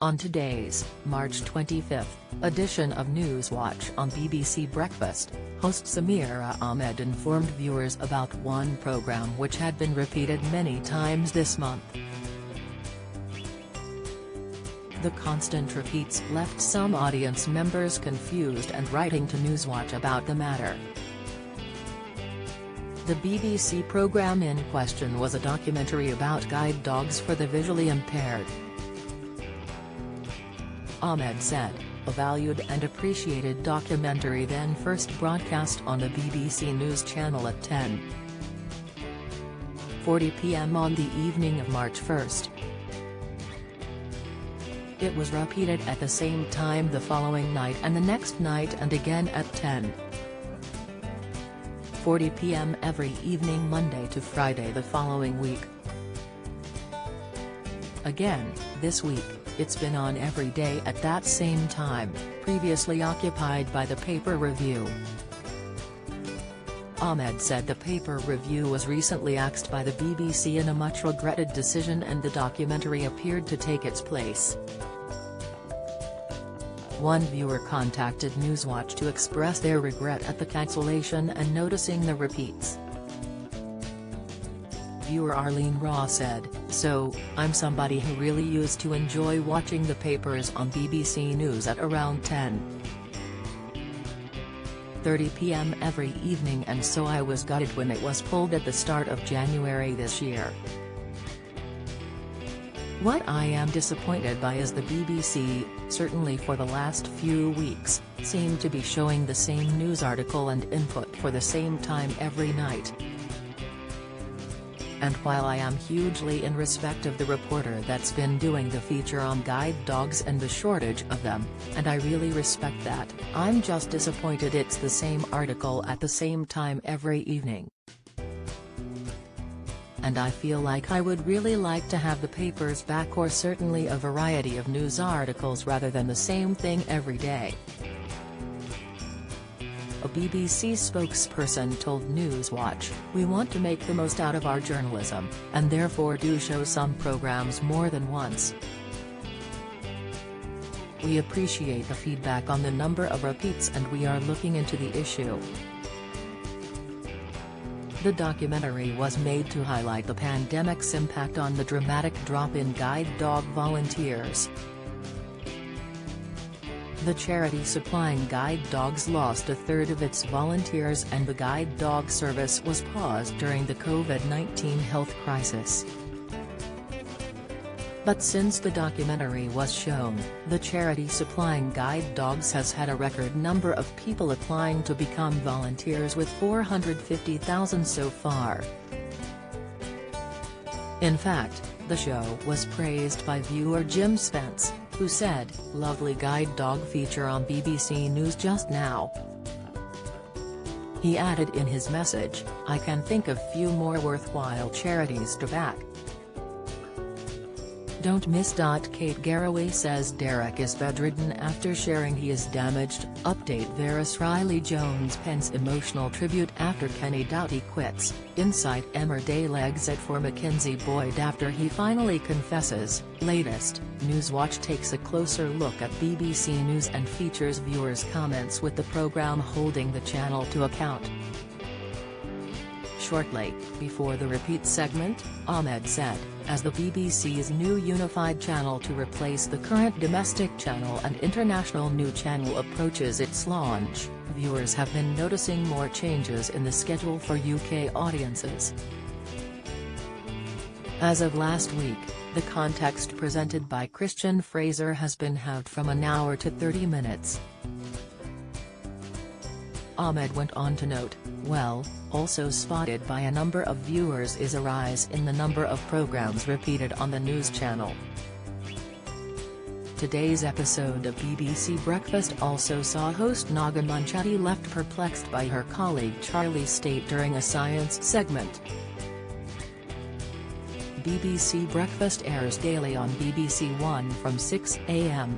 On today's, March 25, edition of Newswatch on BBC Breakfast, host Samira Ahmed informed viewers about one programme which had been repeated many times this month. The constant repeats left some audience members confused and writing to Newswatch about the matter. The BBC programme in question was a documentary about guide dogs for the visually impaired. Ahmed said, a valued and appreciated documentary then first broadcast on the BBC News channel at 10:40 p.m. on the evening of March 1. It was repeated at the same time the following night and the next night and again at 10:40 p.m. every evening Monday to Friday the following week. Again, this week, it's been on every day at that same time, previously occupied by the pay-per-view. Ahmed said the pay-per-view was recently axed by the BBC in a much regretted decision and the documentary appeared to take its place. One viewer contacted Newswatch to express their regret at the cancellation and noticing the repeats. Viewer Arlene Raw said, "So, I'm somebody who really used to enjoy watching the papers on BBC News at around 10:30 p.m. every evening and so I was gutted when it was pulled at the start of January this year. What I am disappointed by is the BBC, certainly for the last few weeks, seemed to be showing the same news article and input for the same time every night. And while I am hugely in respect of the reporter that's been doing the feature on guide dogs and the shortage of them, and I really respect that, I'm just disappointed it's the same article at the same time every evening. And I feel like I would really like to have the papers back or certainly a variety of news articles rather than the same thing every day." A BBC spokesperson told Newswatch, "We want to make the most out of our journalism, and therefore do show some programmes more than once. We appreciate the feedback on the number of repeats and we are looking into the issue." The documentary was made to highlight the pandemic's impact on the dramatic drop in guide dog volunteers. The charity supplying guide dogs lost a third of its volunteers and the guide dog service was paused during the COVID-19 health crisis. But since the documentary was shown, the charity supplying guide dogs has had a record number of people applying to become volunteers with 450,000 so far. In fact, the show was praised by viewer Jim Spence, who said, "Lovely guide dog feature on BBC News just now." He added in his message, "I can think of few more worthwhile charities to back. Don't miss." Kate Garraway says Derek is bedridden after sharing he is damaged. Update Varys Riley Jones pens emotional tribute after Kenny Doughty quits. Inside Emmerdale exit for Mackenzie Boyd after he finally confesses. Latest, Newswatch takes a closer look at BBC News and features viewers' comments with the programme holding the channel to account. Shortly, before the repeat segment, Ahmed said, as the BBC's new unified channel to replace the current domestic channel and international new channel approaches its launch, viewers have been noticing more changes in the schedule for UK audiences. As of last week, the context presented by Christian Fraser has been halved from an hour to 30 minutes. Ahmed went on to note, "Well, also spotted by a number of viewers is a rise in the number of programmes repeated on the news channel." Today's episode of BBC Breakfast also saw host Naga Munchetty left perplexed by her colleague Charlie Stayt during a science segment. BBC Breakfast airs daily on BBC One from 6 a.m.